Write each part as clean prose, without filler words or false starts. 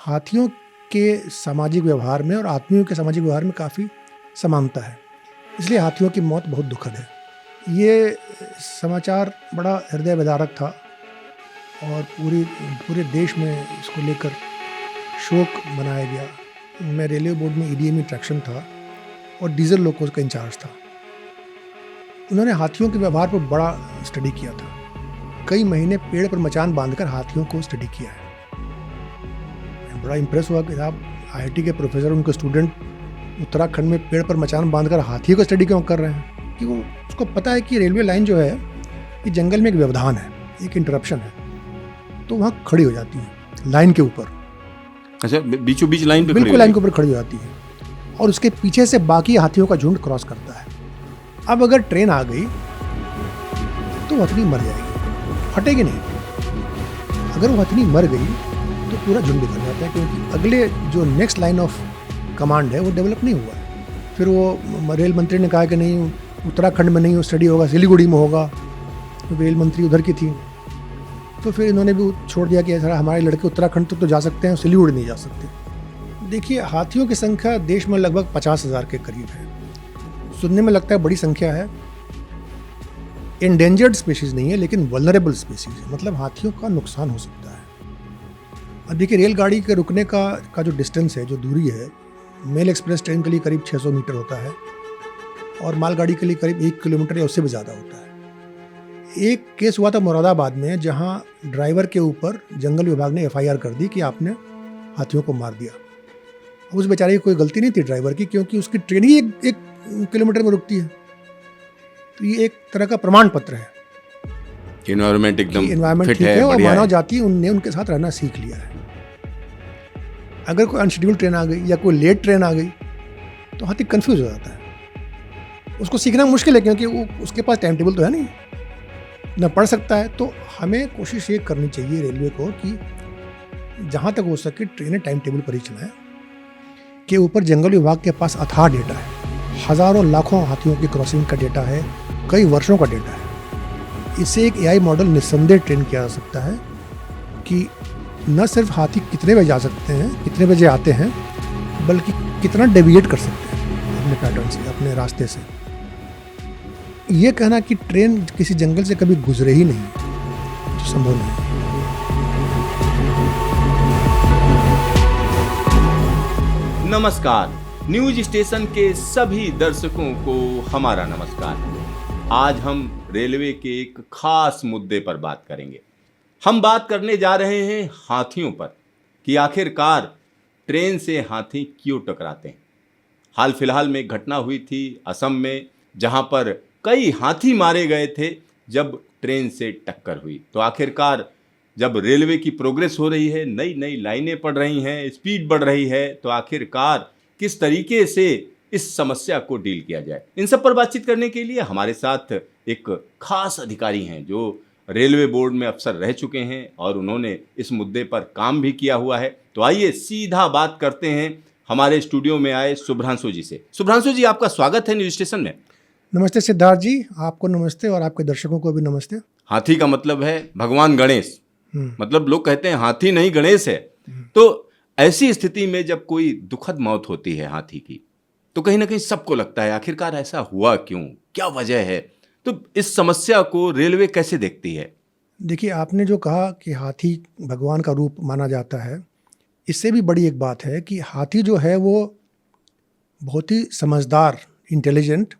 हाथियों के सामाजिक व्यवहार में और आदमियों के सामाजिक व्यवहार में काफ़ी समानता है, इसलिए हाथियों की मौत बहुत दुखद है। ये समाचार बड़ा हृदय विदारक था और पूरे देश में इसको लेकर शोक मनाया गया। मैं रेलवे बोर्ड में ईडीए में इंट्रैक्शन था और डीजल लोकों का इंचार्ज था। उन्होंने हाथियों के व्यवहार पर बड़ा स्टडी किया था। कई महीने पेड़ पर मचान बांधकर हाथियों को स्टडी किया है। बड़ा इंप्रेस हुआ कि साहब आईआईटी के प्रोफेसर, उनके स्टूडेंट उत्तराखंड में पेड़ पर मचान बांधकर हाथियों को स्टडी क्यों कर रहे हैं? कि वो उसको पता है कि रेलवे लाइन जो है ये जंगल में एक व्यवधान है, एक इंटरप्शन है, तो वहाँ खड़ी हो जाती है लाइन के ऊपर। अच्छा, बीचों बीच लाइन पे बिल्कुल लाइन के ऊपर खड़ी हो जाती है और उसके पीछे से बाकी हाथियों का झुंड क्रॉस करता है। अब अगर ट्रेन आ गई तो हथनी मर जाएगी, फटेगी नहीं। अगर वो हथनी मर गई तो पूरा झुंड बिखर जाता है, क्योंकि अगले जो नेक्स्ट लाइन ऑफ कमांड है वो डेवलप नहीं हुआ है। फिर वो रेल मंत्री ने कहा कि नहीं, उत्तराखंड में नहीं वो स्टडी होगा, सिलीगुड़ी में होगा। तो रेल मंत्री उधर की थी, तो फिर इन्होंने भी छोड़ दिया कि सर हमारे लड़के उत्तराखंड तक तो जा सकते हैं, सिलीगुड़ी नहीं जा सकते। देखिए, हाथियों की संख्या देश में लगभग 50,000 के करीब है। सुनने में लगता है बड़ी संख्या है। एंडेंजर्ड स्पीशीज़ नहीं है, लेकिन वल्नरेबल स्पीशीज़ है, मतलब हाथियों का नुकसान हो सकता है। अब देखिए, रेलगाड़ी के रुकने का जो डिस्टेंस है, जो दूरी है, मेल एक्सप्रेस ट्रेन के लिए करीब 600 मीटर होता है और मालगाड़ी के लिए करीब 1 किलोमीटर या उससे भी ज़्यादा होता है। एक केस हुआ था मुरादाबाद में, जहाँ ड्राइवर के ऊपर जंगल विभाग ने एफआईआर कर दी कि आपने हाथियों को मार दिया। उस बेचारे की कोई गलती नहीं थी ड्राइवर की, क्योंकि उसकी ट्रेन ही एक किलोमीटर में रुकती है। तो ये एक तरह का प्रमाण पत्र है, एनवायरनमेंट एकदम फिट ठीक है और बढ़िया मानव है। जाति उनने उनके साथ रहना सीख लिया है। अगर कोई अनशेड्यूल ट्रेन आ गई या कोई लेट ट्रेन आ गई तो हाथी कंफ्यूज हो जाता है। उसको सीखना मुश्किल है, क्योंकि वो उसके पास टाइम टेबल तो है नहीं, न पढ़ सकता है। तो हमें कोशिश ये करनी चाहिए रेलवे को कि जहाँ तक हो सके ट्रेनें टाइम टेबल पर ही चलाएं। के ऊपर जंगल विभाग के पास अथाह डेटा है, हज़ारों लाखों हाथियों की क्रॉसिंग का डेटा है, कई वर्षों का डेटा है। इससे एक एआई मॉडल निस्संदेह ट्रेन किया जा सकता है कि न सिर्फ हाथी कितने बजे जा सकते हैं, कितने बजे आते हैं, बल्कि कितना डेविएट कर सकते हैं अपने पैटर्न से, अपने रास्ते से। ये कहना कि ट्रेन किसी जंगल से कभी गुजरे ही नहीं, तो संभव नहीं है। नमस्कार, न्यूज स्टेशन के सभी दर्शकों को हमारा नमस्कार। आज हम रेलवे के एक खास मुद्दे पर बात करेंगे। हम बात करने जा रहे हैं हाथियों पर, कि आखिरकार ट्रेन से हाथी क्यों टकराते हैं। हाल फिलहाल में एक घटना हुई थी असम में, जहां पर कई हाथी मारे गए थे जब ट्रेन से टक्कर हुई। तो आखिरकार जब रेलवे की प्रोग्रेस हो रही है, नई नई लाइनें पड़ रही हैं, स्पीड बढ़ रही है, तो आखिरकार किस तरीके से इस समस्या को डील किया जाए, इन सब पर बातचीत करने के लिए हमारे साथ एक खास अधिकारी हैं जो रेलवे बोर्ड में अफसर रह चुके हैं और उन्होंने इस मुद्दे पर काम भी किया हुआ है। तो आइए सीधा बात करते हैं हमारे स्टूडियो में आए शुभ्रांशु जी से। शुभ्रांशु जी, आपका स्वागत है न्यूज स्टेशन में। नमस्ते सिद्धार्थ जी, आपको नमस्ते और आपके दर्शकों को भी नमस्ते। हाथी का मतलब है भगवान गणेश, मतलब लोग कहते हैं हाथी नहीं गणेश है। तो ऐसी स्थिति में जब कोई दुखद मौत होती है हाथी की, तो कहीं ना कहीं सबको लगता है आखिरकार ऐसा हुआ क्यों, क्या वजह है। तो इस समस्या को रेलवे कैसे देखती है? देखिए, आपने जो कहा कि हाथी भगवान का रूप माना जाता है, इससे भी बड़ी एक बात है कि हाथी जो है वो बहुत ही समझदार, इंटेलिजेंट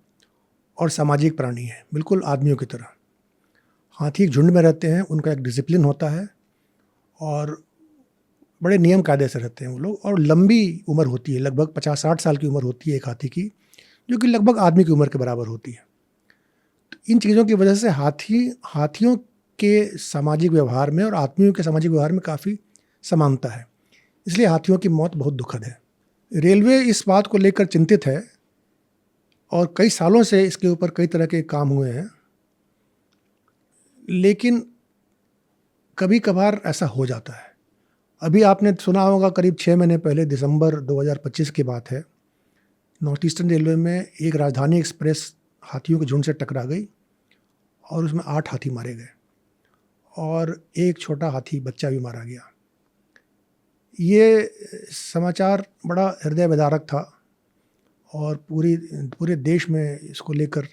और सामाजिक प्राणी है, बिल्कुल आदमियों की तरह। हाथी एक झुंड में रहते हैं, उनका एक डिसिप्लिन होता है और बड़े नियम कायदे से रहते हैं वो लोग, और लंबी उम्र होती है, लगभग 50-60 साल की उम्र होती है एक हाथी की, जो कि लगभग आदमी की उम्र के बराबर होती है। तो इन चीज़ों की वजह से हाथियों के सामाजिक व्यवहार में और आदमियों के सामाजिक व्यवहार में काफ़ी समानता है, इसलिए हाथियों की मौत बहुत दुखद है। रेलवे इस बात को लेकर चिंतित है और कई सालों से इसके ऊपर कई तरह के काम हुए हैं, लेकिन कभी कभार ऐसा हो जाता है। अभी आपने सुना होगा, करीब 6 महीने पहले, दिसंबर 2025 की बात है, नॉर्थ ईस्टर्न रेलवे में एक राजधानी एक्सप्रेस हाथियों के झुंड से टकरा गई और उसमें 8 हाथी मारे गए और एक छोटा हाथी बच्चा भी मारा गया। ये समाचार बड़ा हृदय विदारक था और पूरे देश में इसको लेकर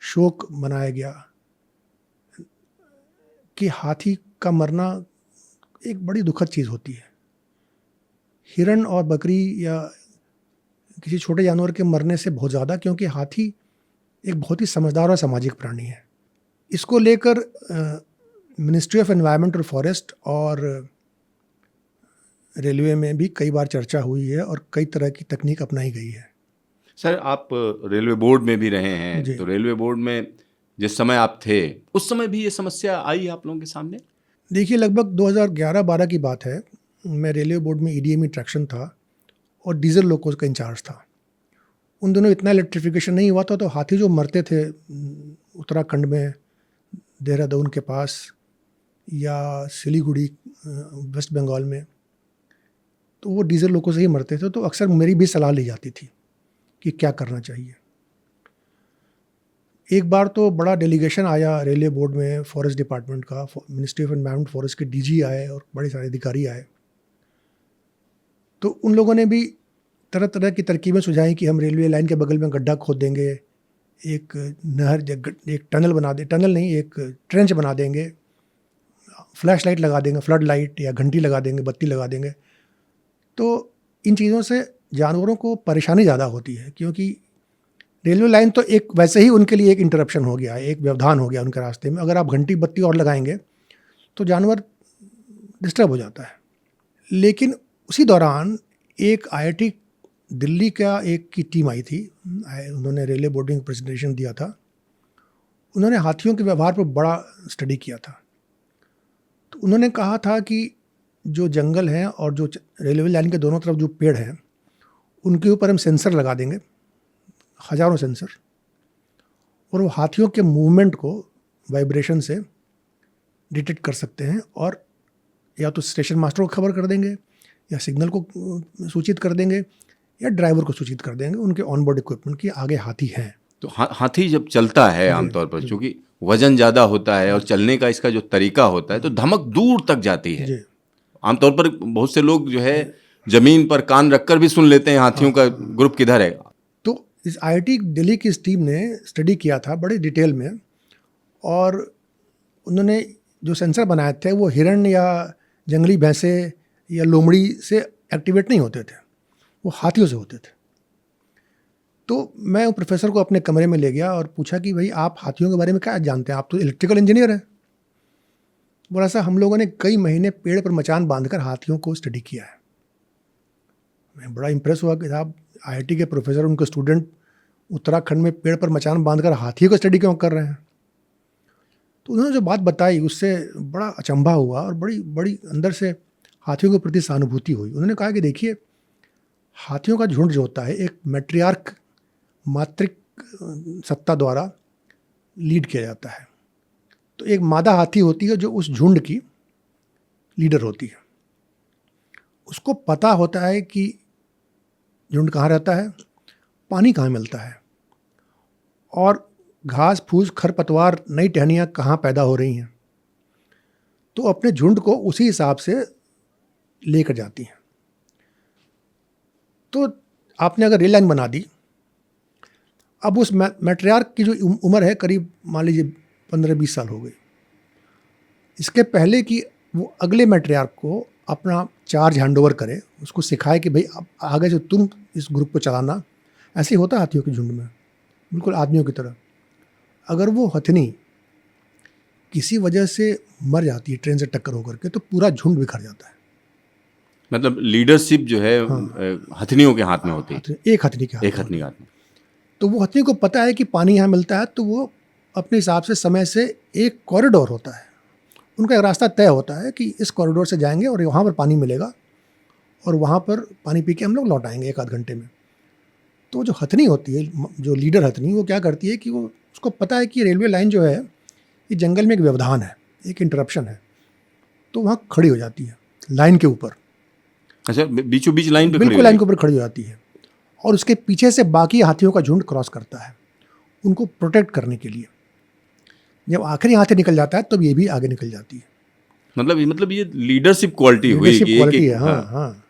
शोक मनाया गया कि हाथी का मरना एक बड़ी दुखद चीज़ होती है। हिरण और बकरी या किसी छोटे जानवर के मरने से बहुत ज़्यादा, क्योंकि हाथी एक बहुत ही समझदार और सामाजिक प्राणी है। इसको लेकर मिनिस्ट्री ऑफ एनवायरनमेंट और फॉरेस्ट और रेलवे में भी कई बार चर्चा हुई है और कई तरह की तकनीक अपनाई गई है। सर, आप रेलवे बोर्ड में भी रहे हैं, तो रेलवे बोर्ड में जिस समय आप थे उस समय भी ये समस्या आई आप लोगों के सामने? देखिए, लगभग 2011-12 की बात है। मैं रेलवे बोर्ड में EDME ट्रैक्शन था और डीजल लोकोस का इंचार्ज था। उन दिनों इतना इलेक्ट्रिफिकेशन नहीं हुआ था, तो हाथी जो मरते थे उत्तराखंड में, देहरादून के पास या सिलीगुड़ी वेस्ट बंगाल में, तो वो डीजल लोकों से ही मरते थे। तो अक्सर मेरी भी सलाह ली जाती थी कि क्या करना चाहिए। एक बार तो बड़ा डेलीगेशन आया रेलवे बोर्ड में, फॉरेस्ट डिपार्टमेंट का, मिनिस्ट्री ऑफ एनवायरनमेंट फॉरेस्ट के DG आए और बड़े सारे अधिकारी आए। तो उन लोगों ने भी तरह तरह की तरकीबें सुझाई कि हम रेलवे लाइन के बगल में गड्ढा खोद देंगे, एक नहर, एक टनल बना दे, टनल नहीं, एक ट्रेंच बना देंगे, फ्लैश लाइट लगा देंगे, फ्लड लाइट या घंटी लगा देंगे, बत्ती लगा देंगे। तो इन चीज़ों से जानवरों को परेशानी ज़्यादा होती है, क्योंकि रेलवे लाइन तो एक वैसे ही उनके लिए एक इंटरप्शन हो गया है, एक व्यवधान हो गया उनके रास्ते में। अगर आप घंटी बत्ती और लगाएंगे तो जानवर डिस्टर्ब हो जाता है। लेकिन उसी दौरान एक IIT दिल्ली का एक की टीम आई थी, उन्होंने रेलवे बोर्डिंग का प्रेजेंटेशन दिया था। उन्होंने हाथियों के व्यवहार पर बड़ा स्टडी किया था। तो उन्होंने कहा था कि जो जंगल हैं और जो रेलवे लाइन के दोनों तरफ जो पेड़ हैं, उनके ऊपर हम सेंसर लगा देंगे, हज़ारों सेंसर, और वो हाथियों के मूवमेंट को वाइब्रेशन से डिटेक्ट कर सकते हैं और या तो स्टेशन मास्टर को खबर कर देंगे, या सिग्नल को सूचित कर देंगे, या ड्राइवर को सूचित कर देंगे उनके ऑनबोर्ड इक्विपमेंट की आगे हाथी हैं। तो हाथी जब चलता है आमतौर पर, चूँकि वजन ज़्यादा होता है और चलने का इसका जो तरीका होता है, तो धमक दूर तक जाती है। आमतौर पर बहुत से लोग जो है जमीन पर कान रखकर भी सुन लेते हैं हाथियों का ग्रुप किधर है। तो इस IIT दिल्ली की इस टीम ने स्टडी किया था बड़े डिटेल में, और उन्होंने जो सेंसर बनाए थे वो हिरण या जंगली भैंसे या लोमड़ी से एक्टिवेट नहीं होते थे, वो हाथियों से होते थे। तो मैं उस प्रोफेसर को अपने कमरे में ले गया और पूछा कि भाई, आप हाथियों के बारे में क्या जानते हैं, आप तो इलेक्ट्रिकल इंजीनियर हैं। बोला, सा हम लोगों ने कई महीने पेड़ पर मचान बांधकर हाथियों को स्टडी किया है। मैं बड़ा इंप्रेस हुआ कि साहब, IIT के प्रोफेसर, उनके स्टूडेंट उत्तराखंड में पेड़ पर मचान बांधकर हाथियों को स्टडी क्यों कर रहे हैं। तो उन्होंने जो बात बताई उससे बड़ा अचंभा हुआ और बड़ी बड़ी अंदर से हाथियों के प्रति सहानुभूति हुई। उन्होंने कहा कि देखिए, हाथियों का झुंड जो होता है एक मैट्रियार्क, मातृक सत्ता द्वारा लीड किया जाता है। तो एक मादा हाथी होती है जो उस झुंड की लीडर होती है। उसको पता होता है कि झुंड कहाँ रहता है, पानी कहाँ मिलता है, और घास फूस, खरपतवार, नई टहनियाँ कहाँ पैदा हो रही हैं। तो अपने झुंड को उसी हिसाब से लेकर जाती हैं। तो आपने अगर रेल लाइन बना दी, अब उस मैट्रियार्क की जो उम्र है करीब मान लीजिए 15-20 साल हो गई, इसके पहले कि वो अगले मैट्रियार्क को अपना चार्ज हैंडओवर करे, उसको सिखाए कि भाई अब आगे से तुम इस ग्रुप को चलाना। ऐसे ही होता है हाथियों के झुंड में, बिल्कुल आदमियों की तरह। अगर वो हथनी किसी वजह से मर जाती है ट्रेन से टक्कर होकर के, तो पूरा झुंड बिखर जाता है। मतलब लीडरशिप जो है हथनियों के हाथ में होती है, एक हथनी के हाथ में। तो वो हथनी को पता है कि पानी यहाँ मिलता है, तो वो अपने हिसाब से समय से एक कॉरिडोर होता है, उनका एक रास्ता तय होता है कि इस कॉरिडोर से जाएंगे और वहाँ पर पानी मिलेगा और वहाँ पर पानी पी के हम लोग लौट आएंगे 1-8 घंटे में। तो जो हथनी होती है, जो लीडर हथनी, वो क्या करती है कि वो, उसको पता है कि रेलवे लाइन जो है ये जंगल में एक व्यवधान है, एक इंटरप्शन है, तो वहाँ खड़ी हो जाती है लाइन के ऊपर। अच्छा, बीचों बीच लाइन पे बिल्कुल लाइन के ऊपर खड़ी हो जाती है, और उसके पीछे से बाकी हाथियों का झुंड क्रॉस करता है उनको प्रोटेक्ट करने के लिए। जब आखिरी हाथी निकल जाता है तब ये भी आगे निकल जाती है। मतलब ये लीडरशिप क्वालिटी हुई लीडरशिप कि क्वालिटी है। हाँ हाँ,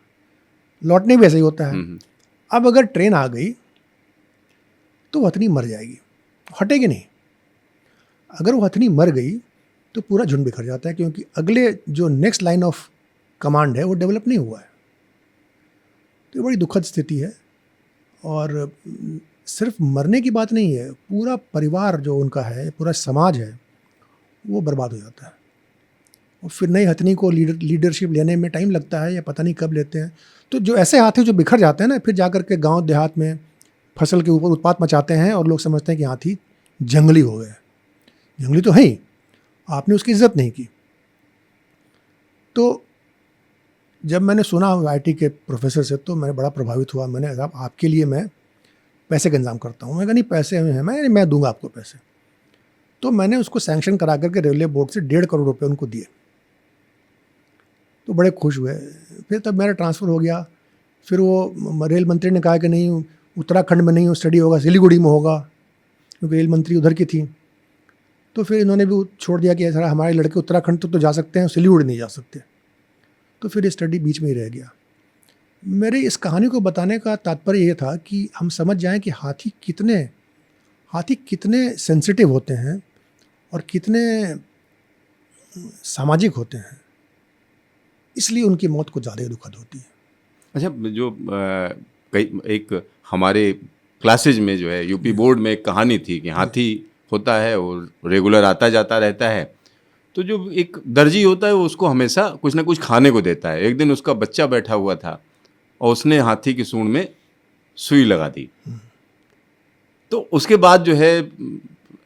लौटने भी ऐसा ही होता है। अब अगर ट्रेन आ गई तो वो हथनी मर जाएगी, हटेगी नहीं। अगर वो हथनी मर गई तो पूरा झुंड बिखर जाता है, क्योंकि अगले जो नेक्स्ट लाइन ऑफ कमांड है वो डेवलप नहीं हुआ है। तो ये बड़ी दुखद स्थिति है। और सिर्फ मरने की बात नहीं है, पूरा परिवार जो उनका है, पूरा समाज है, वो बर्बाद हो जाता है। और फिर नई हथनी को लीडरशिप लेने में टाइम लगता है, या पता नहीं कब लेते हैं। तो जो ऐसे हाथी जो बिखर जाते हैं ना, फिर जाकर के गांव देहात में फसल के ऊपर उत्पात मचाते हैं, और लोग समझते हैं कि हाथी जंगली हो गए। जंगली तो है ही, आपने उसकी इज्जत नहीं की। तो जब मैंने सुना आईटी के प्रोफेसर से, तो मैं बड़ा प्रभावित हुआ। मैंने कहा आपके लिए मैं पैसे का इंतजाम करता हूँ। मैं कहा नहीं, पैसे हैं, मैं दूंगा आपको पैसे। तो मैंने उसको सैंक्शन करा करके रेलवे बोर्ड से 1.5 करोड़ रुपए उनको दिए। तो बड़े खुश हुए। फिर तब मेरा ट्रांसफ़र हो गया। फिर वो रेल मंत्री ने कहा कि नहीं, उत्तराखंड में नहीं स्टडी होगा, सिलीगुड़ी में होगा, क्योंकि रेल मंत्री उधर की थी। तो फिर इन्होंने भी छोड़ दिया कि सर हमारे लड़के उत्तराखंड तो जा सकते हैं, सिलीगुड़ी नहीं जा सकते। तो फिर ये स्टडी बीच में ही रह गया। मेरे इस कहानी को बताने का तात्पर्य ये था कि हम समझ जाएं कि हाथी कितने सेंसिटिव होते हैं और कितने सामाजिक होते हैं, इसलिए उनकी मौत को ज़्यादा दुखद होती है। अच्छा, जो एक हमारे क्लासेज में जो है यूपी बोर्ड में एक कहानी थी कि हाथी होता है और रेगुलर आता जाता रहता है। तो जो एक दर्जी होता है वो उसको हमेशा कुछ ना कुछ खाने को देता है। एक दिन उसका बच्चा बैठा हुआ था और उसने हाथी की सूंड में सुई लगा दी। तो उसके बाद जो है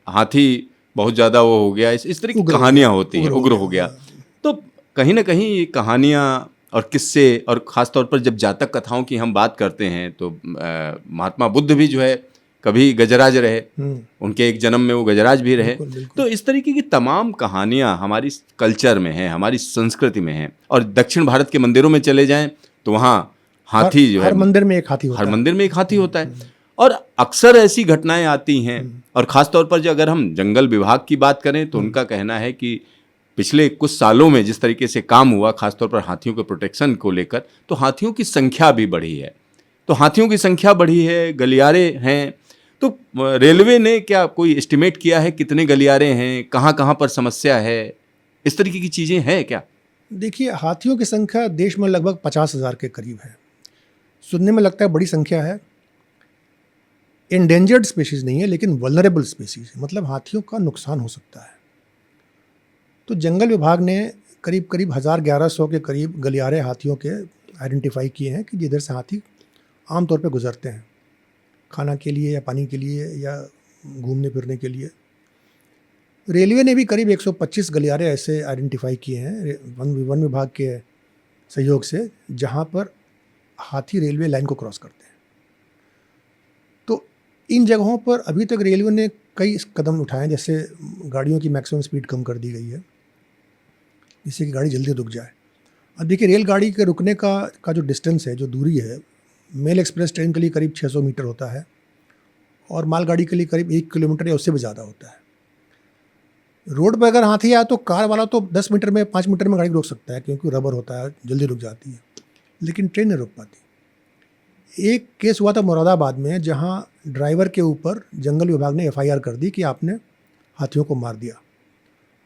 हाथी बहुत ज़्यादा वो हो गया। इस तरह की कहानियाँ होती हैं, उग्र हो गया। तो कहीं ना कहीं ये कहानियाँ और किस्से, और ख़ास तौर पर जब जातक कथाओं की हम बात करते हैं, तो महात्मा बुद्ध भी जो है कभी गजराज रहे, उनके एक जन्म में वो गजराज भी रहे। तो इस तरीके की तमाम कहानियाँ हमारी कल्चर में हैं, हमारी संस्कृति में हैं। और दक्षिण भारत के मंदिरों में चले जाएं तो वहाँ हाथी जो है, हर मंदिर में एक हाथी होता है। हर मंदिर में एक हाथी होता है। और अक्सर ऐसी घटनाएं आती हैं। और ख़ास तौर पर जो अगर हम जंगल विभाग की बात करें तो उनका कहना है कि पिछले कुछ सालों में जिस तरीके से काम हुआ, खासतौर पर हाथियों के प्रोटेक्शन को लेकर, तो हाथियों की संख्या भी बढ़ी है। तो हाथियों की संख्या बढ़ी है, गलियारे हैं। तो रेलवे ने क्या कोई एस्टिमेट किया है कितने गलियारे हैं, कहाँ कहाँ पर समस्या है, इस तरीके की चीज़ें हैं क्या? देखिए, हाथियों की संख्या देश में लगभग 50,000 के करीब है। सुनने में लगता है बड़ी संख्या है। एंडेंजर्ड स्पीशीज़ नहीं है, लेकिन वल्नरेबल स्पीशीज़ है, मतलब हाथियों का नुकसान हो सकता है। तो जंगल विभाग ने करीब 1100 के करीब गलियारे हाथियों के आइडेंटिफाई किए हैं कि जिधर से हाथी आमतौर पे गुजरते हैं, खाना के लिए या पानी के लिए या घूमने फिरने के लिए। रेलवे ने भी करीब 125 गलियारे ऐसे आइडेंटिफाई किए हैं वन विभाग के सहयोग से, जहाँ पर हाथी रेलवे लाइन को क्रॉस करते हैं। तो इन जगहों पर अभी तक रेलवे ने कई कदम उठाए, जैसे गाड़ियों की मैक्सिमम स्पीड कम कर दी गई है, जिससे कि गाड़ी जल्दी रुक जाए। अब देखिए, रेलगाड़ी के रुकने का जो डिस्टेंस है, जो दूरी है, मेल एक्सप्रेस ट्रेन के लिए करीब 600 मीटर होता है और मालगाड़ी के लिए करीब 1 किलोमीटर या उससे भी ज़्यादा होता है। रोड पर अगर हाथी आए तो कार वाला तो 10 मीटर में 5 मीटर में गाड़ी रोक सकता है, क्योंकि रबर होता है, जल्दी रुक जाती है, लेकिन ट्रेन नहीं रुक पाती। एक केस हुआ था मुरादाबाद में, जहाँ ड्राइवर के ऊपर जंगल विभाग ने FIR कर दी कि आपने हाथियों को मार दिया।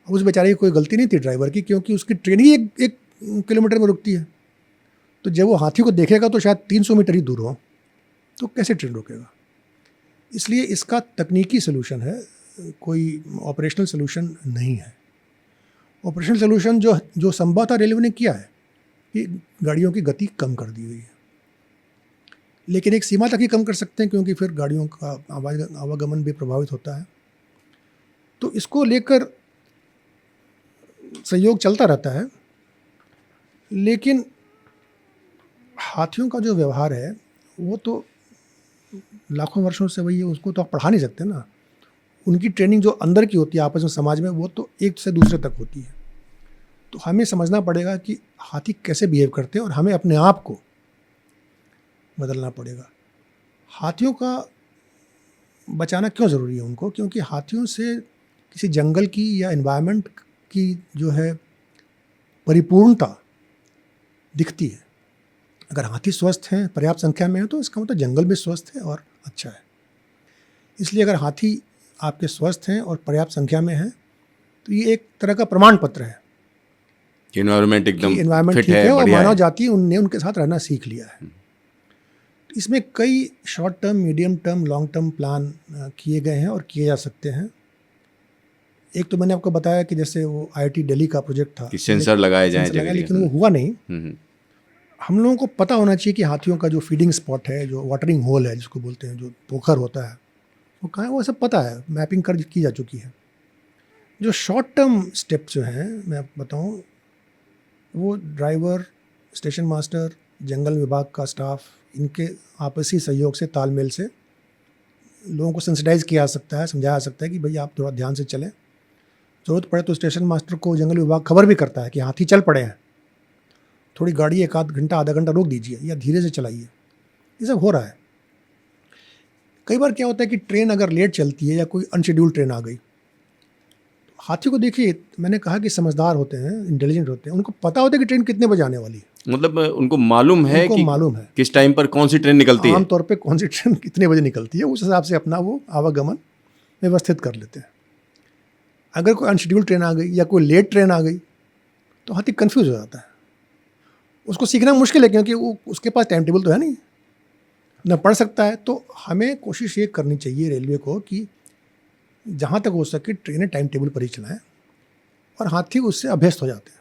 उस बेचारे की कोई गलती नहीं थी ड्राइवर की, क्योंकि उसकी ट्रेन ही एक किलोमीटर में रुकती है। तो जब वो हाथी को देखेगा तो शायद 300 मीटर ही दूर हो, तो कैसे ट्रेन रोकेगा? इसलिए इसका तकनीकी सलूशन है, कोई ऑपरेशनल सलूशन नहीं है। ऑपरेशनल सलूशन जो संभव था रेलवे ने किया है कि गाड़ियों की गति कम कर दी गई है, लेकिन एक सीमा तक ही कम कर सकते हैं, क्योंकि फिर गाड़ियों का आवागमन भी प्रभावित होता है। तो इसको लेकर सहयोग चलता रहता है, लेकिन हाथियों का जो व्यवहार है वो तो लाखों वर्षों से वही है, उसको तो आप पढ़ा नहीं सकते ना। उनकी ट्रेनिंग जो अंदर की होती है आपस में समाज में, वो तो एक से दूसरे तक होती है। तो हमें समझना पड़ेगा कि हाथी कैसे बिहेव करते हैं और हमें अपने आप को बदलना पड़ेगा। हाथियों का बचाना क्यों ज़रूरी है उनको? क्योंकि हाथियों से किसी जंगल की या एनवायरनमेंट की जो है परिपूर्णता दिखती है। अगर हाथी स्वस्थ हैं, पर्याप्त संख्या में है, तो इसका मतलब जंगल भी स्वस्थ है और अच्छा है। इसलिए अगर हाथी आपके स्वस्थ हैं और पर्याप्त संख्या में हैं, तो ये एक तरह का प्रमाण पत्र है कि एनवायरनमेंट एकदम एनवायरनमेंट फिट ठीक है और बढ़िया मानव है। जाति उनने उनके साथ रहना सीख लिया है। तो इसमें कई short term, medium term, long term plan किए गए हैं और किए जा सकते हैं। एक तो मैंने आपको बताया कि जैसे वो IIT दिल्ली का प्रोजेक्ट था कि सेंसर लगाए जाएं सेंसर लगाया, जगह लेकिन वो हुआ नहीं। जगह। हम लोगों को पता होना चाहिए कि हाथियों का जो फीडिंग स्पॉट है, जो वाटरिंग होल है जिसको बोलते हैं, जो पोखर होता है, वो कहाँ है, वो सब पता है, मैपिंग कर की जा चुकी है। जो शॉर्ट टर्म स्टेप जो हैं मैं आपको बताऊँ, वो ड्राइवर, स्टेशन मास्टर, जंगल विभाग का स्टाफ, इनके आपसी सहयोग से, तालमेल से लोगों को सेंसिटाइज किया जा सकता है, समझाया जा सकता है कि भाई आप थोड़ा ध्यान से चलें। ज़रूरत पड़े तो स्टेशन मास्टर को जंगल विभाग खबर भी करता है कि हाथी चल पड़े हैं, थोड़ी गाड़ी एक आध घंटा, आधा घंटा रोक दीजिए या धीरे से चलाइए। ये सब हो रहा है। कई बार क्या होता है कि ट्रेन अगर लेट चलती है या कोई अनशेड्यूल्ड ट्रेन आ गई, हाथी को देखिए, मैंने कहा कि समझदार होते हैं, इंटेलिजेंट होते हैं, उनको पता होता है कि ट्रेन कितने बजे आने वाली है। मतलब उनको मालूम है उनको कि मालूम है किस टाइम पर कौन सी ट्रेन निकलती है। आमतौर पे कौन सी ट्रेन कितने बजे निकलती है, उस हिसाब से अपना वो आवागमन व्यवस्थित कर लेते हैं। अगर कोई अनशेड्यूल्ड ट्रेन आ गई या कोई लेट ट्रेन आ गई, तो हाथी कंफ्यूज हो जाता है। उसको सीखना मुश्किल है, क्योंकि वो उसके पास टाइम टेबल तो है नहीं, न पढ़ सकता है। तो हमें कोशिश ये करनी चाहिए रेलवे को कि जहाँ तक हो सके ट्रेनें टाइम टेबल पर ही चलाएं, और हाथी उससे अभ्यस्त हो जाते हैं।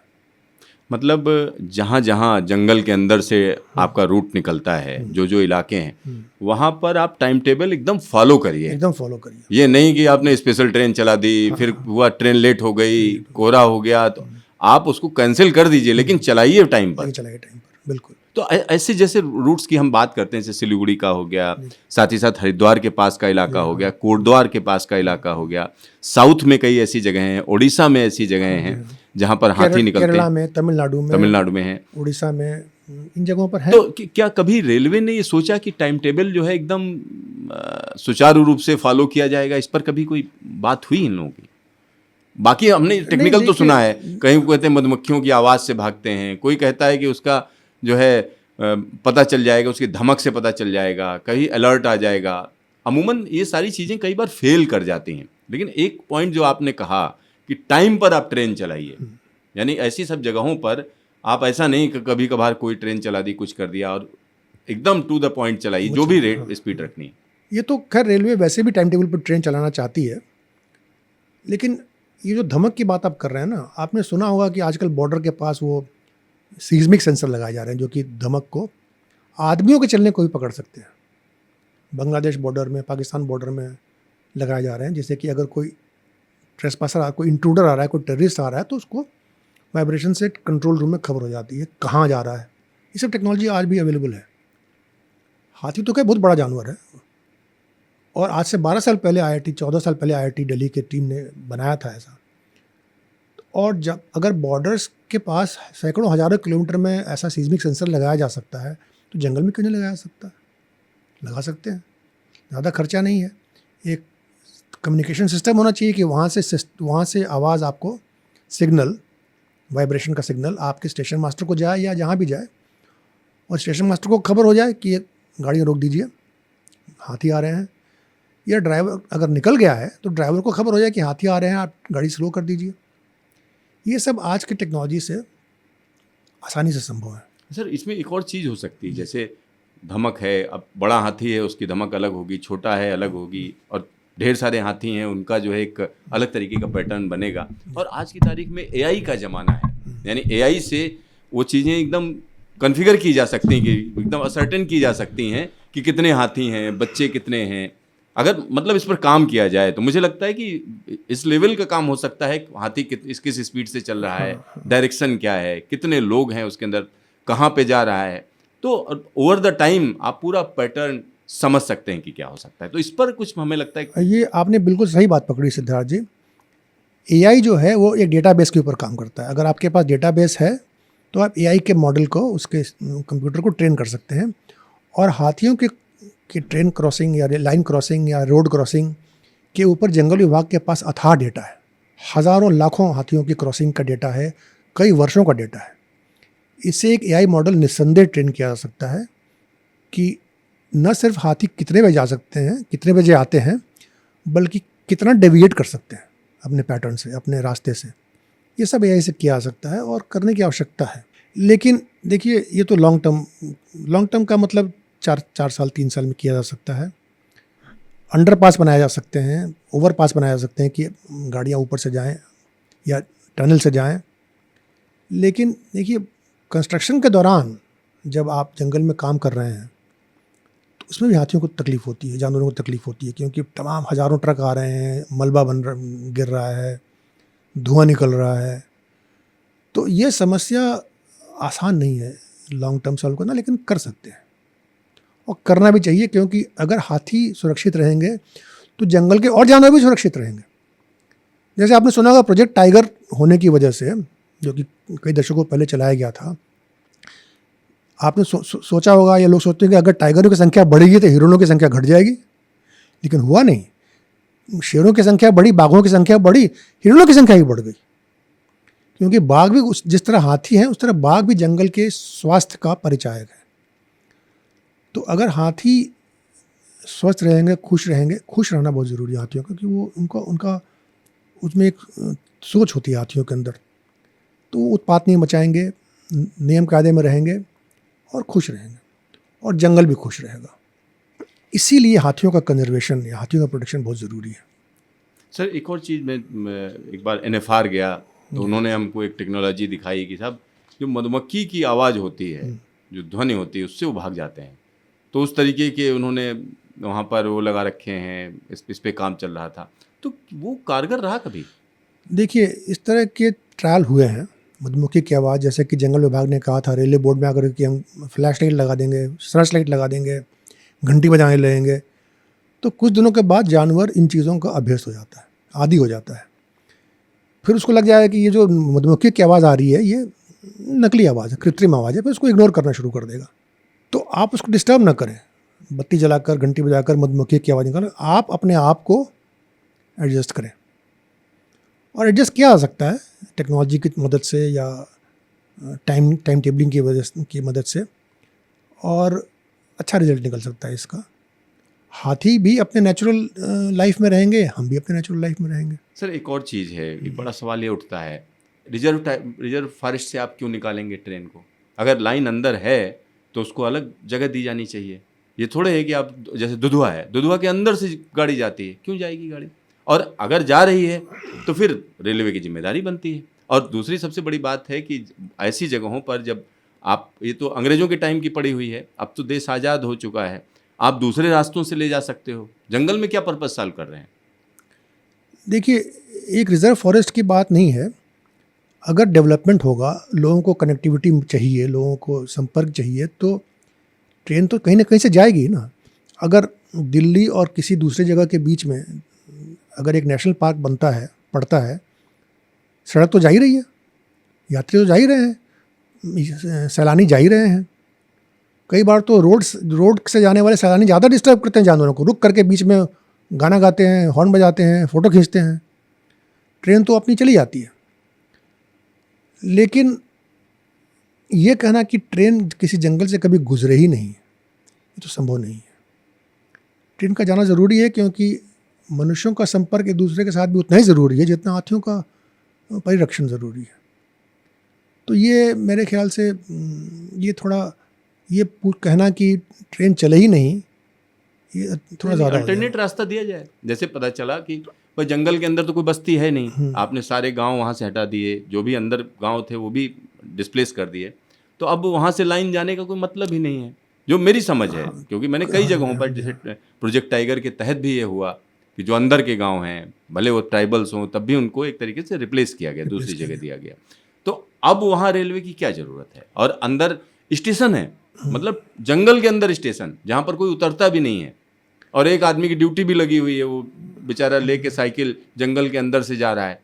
मतलब जहाँ जहाँ जंगल के अंदर से आपका रूट निकलता है, जो जो इलाके हैं, वहाँ पर आप टाइम टेबल एकदम फॉलो करिए। एकदम फॉलो करिए। ये नहीं कि आपने स्पेशल ट्रेन चला दी, फिर हुआ ट्रेन लेट हो गई, कोहरा हो गया, तो आप उसको कैंसिल कर दीजिए, लेकिन चलाइए टाइम पर। चलाइए टाइम पर, बिल्कुल। तो ऐसे जैसे रूट्स की हम बात करते हैं, जैसे सिलीगुड़ी का हो गया, साथ ही साथ हरिद्वार के पास का इलाका हो गया, कोटद्वार के पास का इलाका हो गया, साउथ में कई ऐसी जगह हैं, उड़ीसा में ऐसी जगह हैं जहाँ पर हाथी निकलते हैं, केरला में, तमिलनाडु में है, उड़ीसा में, इन जगहों पर है। तो क्या कभी रेलवे ने ये सोचा कि टाइम टेबल जो है एकदम सुचारू रूप से फॉलो किया जाएगा? इस पर कभी कोई बात हुई इन लोगों की? बाकी हमने टेक्निकल तो सुना है, कहीं कहते हैं मधुमक्खियों की आवाज़ से भागते हैं, कोई कहता है कि उसका जो है पता चल जाएगा, उसकी धमक से पता चल जाएगा, कहीं अलर्ट आ जाएगा। अमूमन ये सारी चीज़ें कई बार फेल कर जाती हैं। लेकिन एक पॉइंट जो आपने कहा कि टाइम पर आप ट्रेन चलाइए, यानी ऐसी सब जगहों पर आप ऐसा नहीं कि कभी कभार कोई ट्रेन चला दी, कुछ कर दिया, और एकदम टू द पॉइंट चलाइए, जो भी रेट स्पीड रखनी है। ये तो खैर रेलवे वैसे भी टाइम टेबल पर ट्रेन चलाना चाहती है, लेकिन ये जो धमक की बात आप कर रहे हैं ना, आपने सुना होगा कि आजकल बॉर्डर के पास वो सीज्मिक सेंसर लगाए जा रहे हैं, जो कि धमक को आदमियों के चलने को भी पकड़ सकते हैं। बांग्लादेश बॉर्डर में, पाकिस्तान बॉर्डर में लगाए जा रहे हैं, जिससे कि अगर कोई ट्रेसपासर, कोई इंट्रूडर आ रहा है, कोई टेररिस्ट आ रहा है, तो उसको वाइब्रेशन से कंट्रोल रूम में खबर हो जाती है कहाँ जा रहा है। ये सब टेक्नोलॉजी आज भी अवेलेबल है। हाथी तो क्या बहुत बड़ा जानवर है, और आज से 12 साल पहले 14 साल पहले IIT दिल्ली की टीम ने बनाया था ऐसा। और जब अगर बॉर्डर्स के पास सैकड़ों हज़ारों किलोमीटर में ऐसा सीज्मिक सेंसर लगाया जा सकता है, तो जंगल में क्यों नहीं लगाया सकता? लगा सकते हैं, ज़्यादा खर्चा नहीं है। एक कम्युनिकेशन सिस्टम होना चाहिए कि वहाँ से आवाज़ आपको, सिग्नल, वाइब्रेशन का सिग्नल आपके स्टेशन मास्टर को जाए या जहाँ भी जाए, और स्टेशन मास्टर को खबर हो जाए कि ये गाड़ी रोक दीजिए, हाथी आ रहे हैं। या ड्राइवर अगर निकल गया है तो ड्राइवर को खबर हो जाए कि हाथी आ रहे हैं, आप गाड़ी स्लो कर दीजिए। ये सब आज की टेक्नोलॉजी से आसानी से संभव है। सर, इसमें एक और चीज़ हो सकती है, जैसे धमक है, अब बड़ा हाथी है उसकी धमक अलग होगी, छोटा है अलग होगी, और ढेर सारे हाथी हैं उनका जो है एक अलग तरीके का पैटर्न बनेगा। और आज की तारीख में AI का ज़माना है, यानी AI से वो चीज़ें एकदम कॉन्फ़िगर की जा सकती हैं, कि एकदम असर्टेन की जा सकती हैं कि कितने हाथी हैं, बच्चे कितने हैं। अगर मतलब इस पर काम किया जाए तो मुझे लगता है कि इस लेवल का काम हो सकता है। हाथी किस स्पीड से चल रहा है, डायरेक्शन क्या है, कितने लोग हैं उसके अंदर, कहाँ पे जा रहा है, तो ओवर द टाइम आप पूरा पैटर्न समझ सकते हैं कि क्या हो सकता है। तो इस पर कुछ हमें लगता है। ये आपने बिल्कुल सही बात पकड़ी सिद्धार्थ जी। AI जो है वो एक डेटाबेस के ऊपर काम करता है। अगर आपके पास डेटाबेस है तो आप AI के मॉडल को, उसके कंप्यूटर को ट्रेन कर सकते हैं, और हाथियों के ट्रेन क्रॉसिंग या लाइन क्रॉसिंग या रोड क्रॉसिंग के ऊपर जंगल विभाग के पास अथाह डेटा है। हज़ारों लाखों हाथियों की क्रॉसिंग का डेटा है, कई वर्षों का डेटा है। इससे एक एआई मॉडल निस्संदेह ट्रेन किया जा सकता है कि न सिर्फ हाथी कितने बजे जा सकते हैं, कितने बजे आते हैं, बल्कि कितना डेविएट कर सकते हैं अपने पैटर्न से, अपने रास्ते से। ये सब एआई से किया जा सकता है और करने की आवश्यकता है। लेकिन देखिए, ये तो लॉन्ग टर्म का मतलब 4 साल 3 साल में किया जा सकता है। अंडरपास बनाए जा सकते हैं, ओवरपास बनाए जा सकते हैं कि गाड़ियाँ ऊपर से जाएं या टनल से जाएं। लेकिन देखिए, कंस्ट्रक्शन के दौरान जब आप जंगल में काम कर रहे हैं तो उसमें भी हाथियों को तकलीफ़ होती है, जानवरों को तकलीफ़ होती है, क्योंकि तमाम हज़ारों ट्रक आ रहे हैं, मलबा गिर रहा है, धुआं निकल रहा है। तो ये समस्या आसान नहीं है लॉन्ग टर्म सॉल्व करना, लेकिन कर सकते हैं और करना भी चाहिए, क्योंकि अगर हाथी सुरक्षित रहेंगे तो जंगल के और जानवर भी सुरक्षित रहेंगे। जैसे आपने सुना होगा, प्रोजेक्ट टाइगर होने की वजह से, जो कि कई दशकों पहले चलाया गया था, आपने सोचा होगा या लोग सोचते हैं कि अगर टाइगरों की संख्या बढ़ेगी तो हिरणों की संख्या घट जाएगी, लेकिन हुआ नहीं। शेरों की संख्या बढ़ी, बाघों की संख्या बढ़ी, हिरणों की संख्या भी बढ़ गई, क्योंकि बाघ भी जिस तरह हाथी हैं उस तरह बाघ भी जंगल के स्वास्थ्य का परिचायक है। तो अगर हाथी स्वस्थ रहेंगे, खुश रहेंगे, खुश रहना बहुत ज़रूरी है हाथियों का, क्योंकि वो उनका उसमें एक सोच होती है हाथियों के अंदर। तो वो उत्पात नहीं मचाएंगे, नियम कायदे में रहेंगे और खुश रहेंगे, और जंगल भी खुश रहेगा। इसीलिए हाथियों का कंजर्वेशन या हाथियों का प्रोटेक्शन बहुत ज़रूरी है। सर, एक और चीज़, मैं एक बार NFR गया तो उन्होंने हमको एक टेक्नोलॉजी दिखाई कि साहब, जो मधुमक्खी की आवाज़ होती है, जो ध्वनि होती है, उससे वो भाग जाते हैं। तो उस तरीके के उन्होंने वहाँ पर वो लगा रखे हैं, इस पे काम चल रहा था। तो वो कारगर रहा कभी? देखिए, इस तरह के ट्रायल हुए हैं मधुमक्खी की आवाज़, जैसे कि जंगल विभाग ने कहा था रेलवे बोर्ड में आकर कि हम फ्लैश लाइट लगा देंगे, सर्च लाइट लगा देंगे, घंटी बजाने लगेंगे। तो कुछ दिनों के बाद जानवर इन चीज़ों का अभ्यस्त हो जाता है, आदी हो जाता है। फिर उसको लग जाएगा कि ये जो मधुमक्खी की आवाज़ आ रही है ये नकली आवाज़ है, कृत्रिम आवाज़ है, फिर उसको इग्नोर करना शुरू कर देगा। तो आप उसको डिस्टर्ब ना करें, बत्ती जलाकर, घंटी बजाकर मधुमक्खी की आवाज़ निकालें। आप अपने आप को एडजस्ट करें, और एडजस्ट किया जा सकता है टेक्नोलॉजी की मदद से या टाइम टेबलिंग की मदद से, और अच्छा रिजल्ट निकल सकता है इसका। हाथी भी अपने नेचुरल लाइफ में रहेंगे, हम भी अपने नेचुरल लाइफ में रहेंगे। सर, एक और चीज़ है, एक बड़ा सवाल ये उठता है, रिजर्व फॉरेस्ट से आप क्यों निकालेंगे ट्रेन को? अगर लाइन अंदर है तो उसको अलग जगह दी जानी चाहिए। ये थोड़े है कि आप, जैसे दुधवा है, दुधवा के अंदर से गाड़ी जाती है, क्यों जाएगी गाड़ी? और अगर जा रही है तो फिर रेलवे की जिम्मेदारी बनती है। और दूसरी सबसे बड़ी बात है कि ऐसी जगहों पर जब आप, ये तो अंग्रेज़ों के टाइम की पड़ी हुई है, अब तो देश आज़ाद हो चुका है, आप दूसरे रास्तों से ले जा सकते हो। जंगल में क्या पर्पस सॉल्व कर रहे हैं? देखिए, एक रिजर्व फॉरेस्ट की बात नहीं है। अगर डेवलपमेंट होगा, लोगों को कनेक्टिविटी चाहिए, लोगों को संपर्क चाहिए, तो ट्रेन तो कहीं ना कहीं से जाएगी ना। अगर दिल्ली और किसी दूसरे जगह के बीच में अगर एक नेशनल पार्क पड़ता है, सड़क तो जा ही रही है, यात्री तो जा ही रहे हैं, सैलानी जा ही रहे हैं। कई बार तो रोड से जाने वाले सैलानी ज़्यादा डिस्टर्ब करते हैं जानवरों को, रुक करके बीच में गाना गाते हैं, हॉर्न बजाते हैं, फ़ोटो खींचते हैं। ट्रेन तो अपनी चली जाती है। लेकिन ये कहना कि ट्रेन किसी जंगल से कभी गुजरे ही नहीं, ये तो संभव नहीं है। ट्रेन का जाना ज़रूरी है, क्योंकि मनुष्यों का संपर्क एक दूसरे के साथ भी उतना ही ज़रूरी है जितना हाथियों का परिरक्षण ज़रूरी है। तो ये मेरे ख्याल से ये थोड़ा, ये कहना कि ट्रेन चले ही नहीं, ये थोड़ा ज़्यादा अल्टरनेट रास्ता दिया जाए। जैसे पता चला कि भाई जंगल के अंदर तो कोई बस्ती है नहीं, आपने सारे गांव वहाँ से हटा दिए, जो भी अंदर गांव थे वो भी डिस्प्लेस कर दिए, तो अब वहाँ से लाइन जाने का कोई मतलब ही नहीं है, जो मेरी समझ है। क्योंकि मैंने कई जगहों पर, जैसे प्रोजेक्ट टाइगर के तहत भी ये हुआ कि जो अंदर के गांव हैं, भले वो ट्राइबल्स हों, तब भी उनको एक तरीके से रिप्लेस किया गया, दूसरी जगह दिया गया। तो अब वहाँ रेलवे की क्या ज़रूरत है? और अंदर स्टेशन है, मतलब जंगल के अंदर स्टेशन, जहाँ पर कोई उतरता भी नहीं है, और एक आदमी की ड्यूटी भी लगी हुई है, वो बेचारा लेके साइकिल जंगल के अंदर से जा रहा है।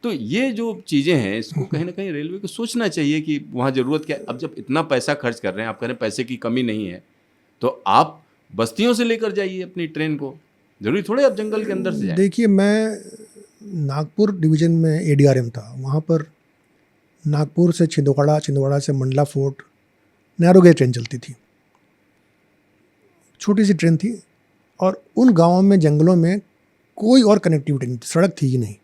तो ये जो चीज़ें हैं, इसको कहीं ना कहीं रेलवे को सोचना चाहिए कि वहाँ ज़रूरत क्या है। अब जब इतना पैसा खर्च कर रहे हैं, आप कह रहे हैं पैसे की कमी नहीं है, तो आप बस्तियों से लेकर जाइए अपनी ट्रेन को, जरूरी थोड़े आप जंगल के अंदर से जाएं। देखिए, मैं नागपुर डिवीज़न में ADRM था, वहाँ पर नागपुर से छिंदवाड़ा, छिंदवाड़ा से Mandla fort narrow gauge train चलती थी। छोटी सी ट्रेन थी और उन गांवों में, जंगलों में कोई और कनेक्टिविटी नहीं थी, सड़क थी ही नहीं।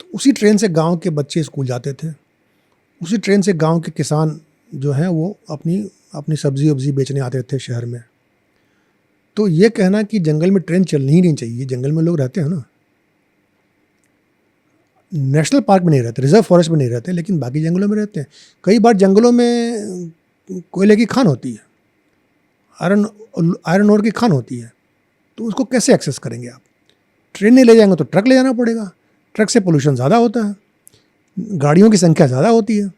तो उसी ट्रेन से गांव के बच्चे स्कूल जाते थे, उसी ट्रेन से गांव के किसान जो हैं वो अपनी सब्जी वब्जी बेचने आते थे शहर में। तो ये कहना कि जंगल में ट्रेन चलनी ही नहीं चाहिए, जंगल में लोग रहते हैं ना, नेशनल पार्क में नहीं रहते, रिजर्व फॉरेस्ट में नहीं रहते, लेकिन बाकी जंगलों में रहते हैं। कई बार जंगलों में कोयले की खान होती है, आयरन ओर की खान होती है, तो उसको कैसे एक्सेस करेंगे आप? ट्रेन नहीं ले जाएंगे तो ट्रक ले जाना पड़ेगा, ट्रक से पोल्यूशन ज़्यादा होता है, गाड़ियों की संख्या ज़्यादा होती है।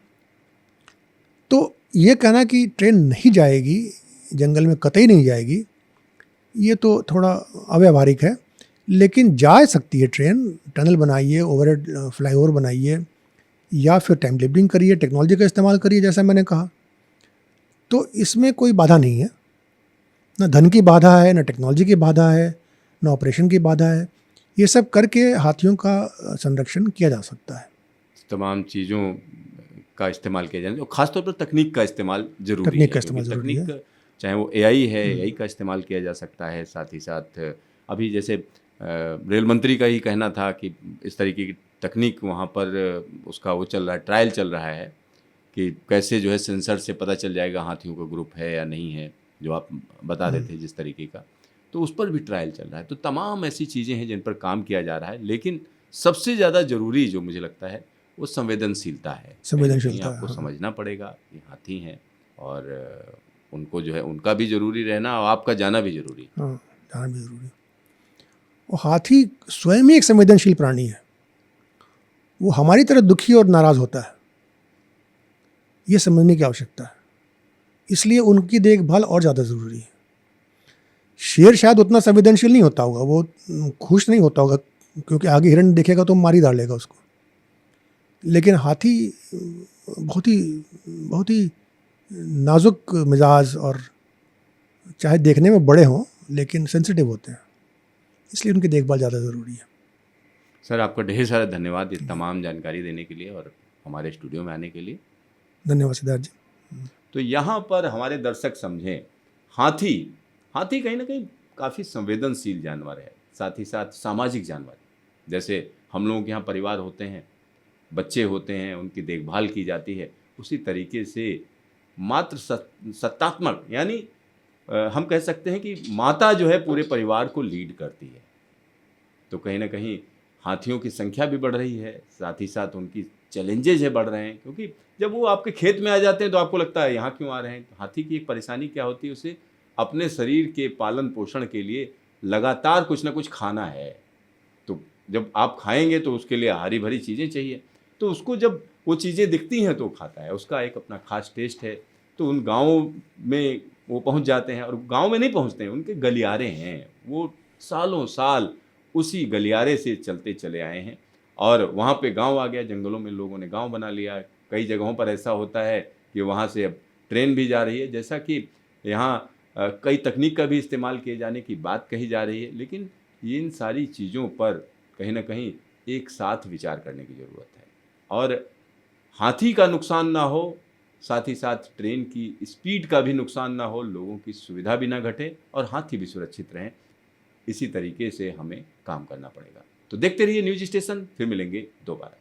तो ये कहना कि ट्रेन नहीं जाएगी, जंगल में कतई नहीं जाएगी, ये तो थोड़ा अव्यावहारिक है। लेकिन जा सकती है ट्रेन, टनल बनाइए, ओवरहेड फ्लाईओवर बनाइए, या फिर टाइम टेबलिंग करिए, टेक्नोलॉजी का इस्तेमाल करिए, जैसा मैंने कहा। तो इसमें कोई बाधा नहीं है, ना धन की बाधा है, ना टेक्नोलॉजी की बाधा है, ना ऑपरेशन की बाधा है। ये सब करके हाथियों का संरक्षण किया जा सकता है। तमाम चीज़ों का इस्तेमाल किया जाए और ख़ासतौर पर तकनीक का इस्तेमाल जरूरी है, तकनीक का इस्तेमाल क्योंकि ज़रूरी है। तकनीक चाहे वो एआई है, एआई का इस्तेमाल किया जा सकता है। साथ ही साथ अभी जैसे रेल मंत्री का ही कहना था कि इस तरीके की तकनीक वहाँ पर उसका वो चल रहा है, ट्रायल चल रहा है कि कैसे जो है सेंसर से पता चल जाएगा हाथियों का ग्रुप है या नहीं है, जो आप बता रहे थे जिस तरीके का, तो उस पर भी ट्रायल चल रहा है। तो तमाम ऐसी चीज़ें हैं जिन पर काम किया जा रहा है, लेकिन सबसे ज़्यादा ज़रूरी जो मुझे लगता है वो संवेदनशीलता है। संवेदनशीलता, आपको हाँ। समझना पड़ेगा ये हाथी हैं और उनको जो है उनका भी ज़रूरी रहना और आपका जाना भी ज़रूरी है। हाँ, जाना भी ज़रूरी है। और हाथी स्वयं ही एक संवेदनशील प्राणी है, वो हमारी तरह दुखी और नाराज़ होता है, ये समझने की आवश्यकता है। इसलिए उनकी देखभाल और ज़्यादा ज़रूरी है। शेर शायद उतना संवेदनशील नहीं होता होगा, वो खुश नहीं होता होगा, क्योंकि आगे हिरण देखेगा तो मार ही डालेगा उसको। लेकिन हाथी बहुत ही नाजुक मिजाज, और चाहे देखने में बड़े हों लेकिन सेंसिटिव होते हैं, इसलिए उनकी देखभाल ज़्यादा ज़रूरी है। सर, आपका ढेर सारा धन्यवाद इस तमाम जानकारी देने के लिए और हमारे स्टूडियो में आने के लिए। धन्यवाद सिद्धार्थ जी। तो यहाँ पर हमारे दर्शक समझें, हाथी कहीं ना कहीं काफ़ी संवेदनशील जानवर है, साथ ही साथ सामाजिक जानवर है। जैसे हम लोगों के यहाँ परिवार होते हैं, बच्चे होते हैं, उनकी देखभाल की जाती है, उसी तरीके से मात्र सत्तात्मक, यानी हम कह सकते हैं कि माता जो है पूरे परिवार को लीड करती है। तो कहीं ना कहीं हाथियों की संख्या भी बढ़ रही है, साथ ही साथ उनकी चैलेंजेज है बढ़ रहे हैं, क्योंकि जब वो आपके खेत में आ जाते हैं तो आपको लगता है यहाँ क्यों आ रहे हैं। हाथी की एक परेशानी क्या होती है, उसे अपने शरीर के पालन पोषण के लिए लगातार कुछ ना कुछ खाना है। तो जब आप खाएंगे तो उसके लिए हरी भरी चीज़ें चाहिए, तो उसको जब वो चीज़ें दिखती हैं तो खाता है, उसका एक अपना खास टेस्ट है। तो उन गाँवों में वो पहुँच जाते हैं, और गाँव में नहीं पहुँचते हैं, उनके गलियारे हैं, वो सालों साल उसी गलियारे से चलते चले आए हैं और वहाँ पे गांव आ गया, जंगलों में लोगों ने गांव बना लिया। कई जगहों पर ऐसा होता है कि वहाँ से अब ट्रेन भी जा रही है, जैसा कि यहाँ कई तकनीक का भी इस्तेमाल किए जाने की बात कही जा रही है। लेकिन इन सारी चीज़ों पर कहीं ना कहीं एक साथ विचार करने की ज़रूरत है, और हाथी का नुकसान ना हो, साथ ही साथ ट्रेन की स्पीड का भी नुकसान ना हो, लोगों की सुविधा भी ना घटे और हाथी भी सुरक्षित रहें। इसी तरीके से हमें काम करना पड़ेगा। तो देखते रहिए न्यूज़ स्टेशन, फिर मिलेंगे दोबारा।